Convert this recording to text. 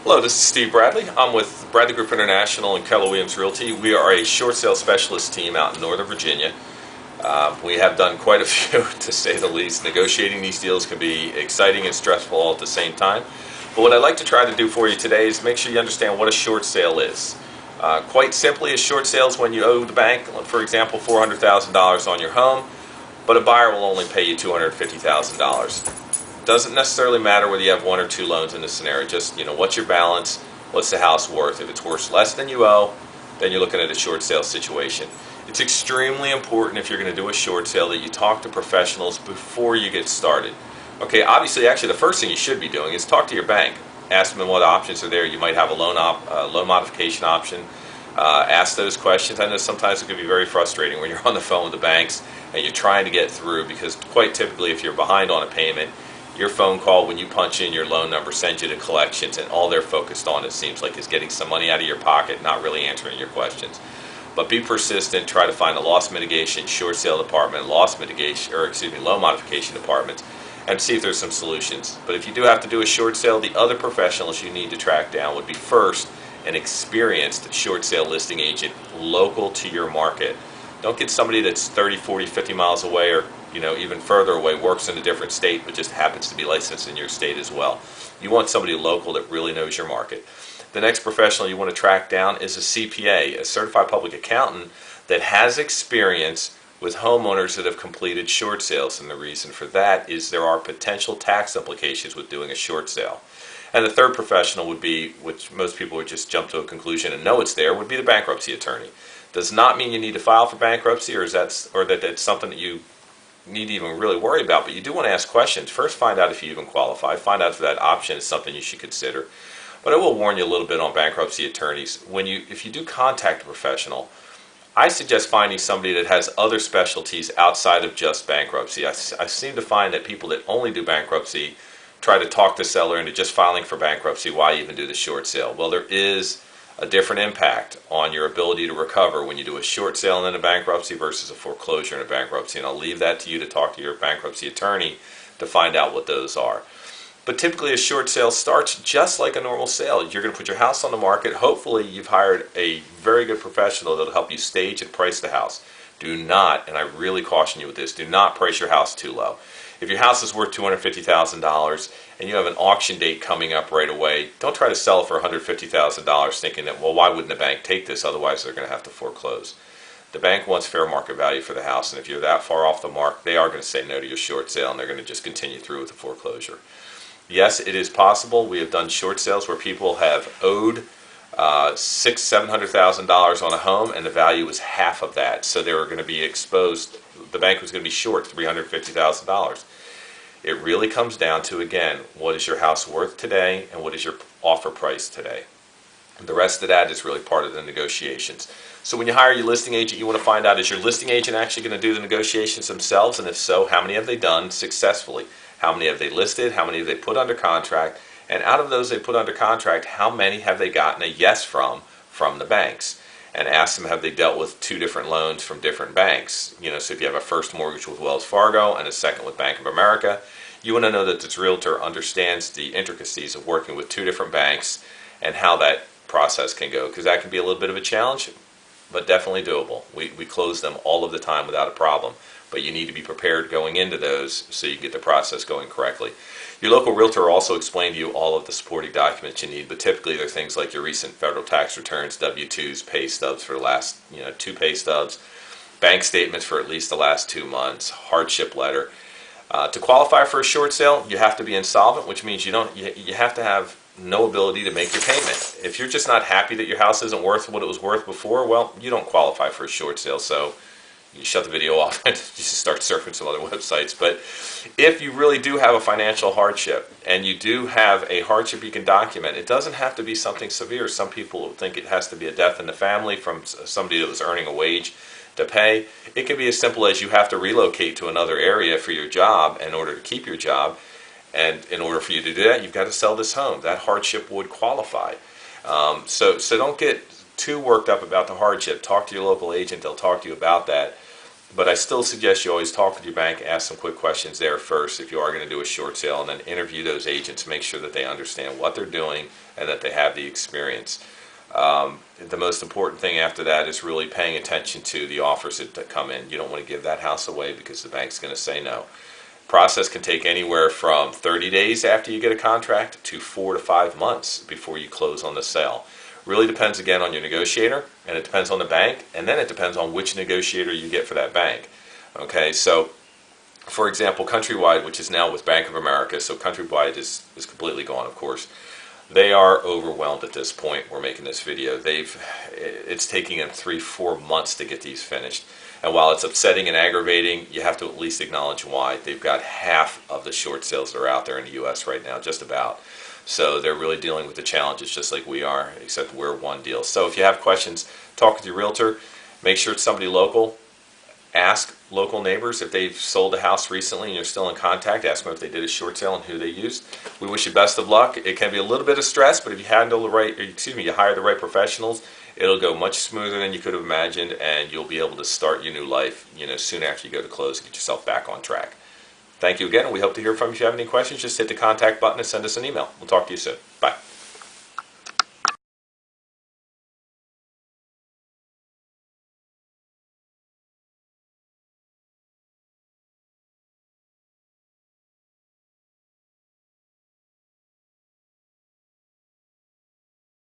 Hello, this is Steve Bradley. I'm with Bradley Group International and Keller Williams Realty. We are a short sale specialist team out in Northern Virginia. We have done quite a few, to say the least. Negotiating these deals can be exciting and stressful all at the same time. But what I'd like to try to do for you today is make sure you understand what a short sale is. Quite simply, a short sale is when you owe the bank, for example, $400,000 on your home, but a buyer will only pay you $250,000. Doesn't necessarily matter whether you have one or two loans in this scenario. Just, what's your balance? What's the house worth? If it's worth less than you owe, then you're looking at a short sale situation. It's extremely important if you're going to do a short sale that you talk to professionals before you get started. Okay, obviously, actually, the first thing you should be doing is talk to your bank. Ask them what options are there. You might have a loan modification option. Ask those questions. I know sometimes it can be very frustrating when you're on the phone with the banks and you're trying to get through, because quite typically, if you're behind on a payment, your phone call, when you punch in your loan number, sends you to collections, and all they're focused on, it seems like, is getting some money out of your pocket, not really answering your questions. But be persistent. Try to find a loss mitigation, short sale department, loan modification department, and see if there's some solutions. But if you do have to do a short sale, the other professionals you need to track down would be, first, an experienced short sale listing agent local to your market. Don't get somebody that's 30, 40, 50 miles away, or even further away, works in a different state, but just happens to be licensed in your state as well. You want somebody local that really knows your market. The next professional you want to track down is a CPA, a certified public accountant that has experience with homeowners that have completed short sales. And the reason for that is there are potential tax implications with doing a short sale. And the third professional would be, which most people would just jump to a conclusion and know it's there, would be the bankruptcy attorney. Does not mean you need to file for bankruptcy, or that that's something that you need to even really worry about, but you do want to ask questions. First, find out if you even qualify. Find out if that option is something you should consider. But I will warn you a little bit on bankruptcy attorneys. If you do contact a professional, I suggest finding somebody that has other specialties outside of just bankruptcy. I seem to find that people that only do bankruptcy try to talk the seller into just filing for bankruptcy. Why even do the short sale? Well, there is a different impact on your ability to recover when you do a short sale and then a bankruptcy versus a foreclosure and a bankruptcy. And I'll leave that to you to talk to your bankruptcy attorney to find out what those are. But typically a short sale starts just like a normal sale. You're going to put your house on the market. Hopefully you've hired a very good professional that will help you stage and price the house. Do not, and I really caution you with this, do not price your house too low. If your house is worth $250,000 and you have an auction date coming up right away, don't try to sell it for $150,000 thinking that, well, why wouldn't the bank take this? Otherwise, they're going to have to foreclose. The bank wants fair market value for the house, and if you're that far off the mark, they are going to say no to your short sale, and they're going to just continue through with the foreclosure. Yes, it is possible. We have done short sales where people have owed $700,000 on a home, and the value was half of that. So they were going to be exposed. The bank was going to be short $350,000. It really comes down to, again, what is your house worth today and what is your offer price today. The rest of that is really part of the negotiations. So when you hire your listing agent, you want to find out, is your listing agent actually going to do the negotiations themselves? And if so, how many have they done successfully? How many have they listed? How many have they put under contract? And out of those they put under contract, how many have they gotten a yes from the banks? And ask them, have they dealt with two different loans from different banks? So if you have a first mortgage with Wells Fargo and a second with Bank of America, you want to know that this realtor understands the intricacies of working with two different banks and how that process can go, because that can be a little bit of a challenge, but definitely doable. We close them all of the time without a problem, but you need to be prepared going into those so you get the process going correctly. Your local realtor will also explain to you all of the supporting documents you need, but typically they're things like your recent federal tax returns, W-2s, pay stubs for the last 2 pay stubs, bank statements for at least the last 2 months, hardship letter. To qualify for a short sale, you have to be insolvent, which means you have to have no ability to make your payment. If you're just not happy that your house isn't worth what it was worth before, well, you don't qualify for a short sale. So you shut the video off and just start surfing some other websites. But if you really do have a financial hardship and you do have a hardship you can document, it doesn't have to be something severe. Some people think it has to be a death in the family from somebody that was earning a wage to pay. It can be as simple as you have to relocate to another area for your job in order to keep your job. And in order for you to do that, you've got to sell this home. That hardship would qualify. So don't get too worked up about the hardship. Talk to your local agent. They'll talk to you about that. But I still suggest you always talk with your bank, ask some quick questions there first if you are going to do a short sale, and then interview those agents, make sure that they understand what they're doing and that they have the experience. The most important thing after that is really paying attention to the offers that come in. You don't want to give that house away because the bank's going to say no. Process can take anywhere from 30 days after you get a contract to 4 to 5 months before you close on the sale. Really depends again on your negotiator, and it depends on the bank, and then it depends on which negotiator you get for that bank. Okay, so for example, Countrywide, which is now with Bank of America, so Countrywide is completely gone, of course. They are overwhelmed at this point. We're making this video. It's taking them 3-4 months to get these finished. And while it's upsetting and aggravating, you have to at least acknowledge why. They've got half of the short sales that are out there in the U.S. right now, just about. So they're really dealing with the challenges just like we are, except we're one deal. So if you have questions, talk with your realtor. Make sure it's somebody local. Ask local neighbors if they've sold a house recently and you're still in contact. Ask them if they did a short sale and who they used. We wish you best of luck. It can be a little bit of stress, but if you handle the right, you hire the right professionals, it'll go much smoother than you could have imagined, and you'll be able to start your new life, soon after you go to close and get yourself back on track. Thank you again, and we hope to hear from you. If you have any questions, just hit the contact button and send us an email. We'll talk to you soon. Bye.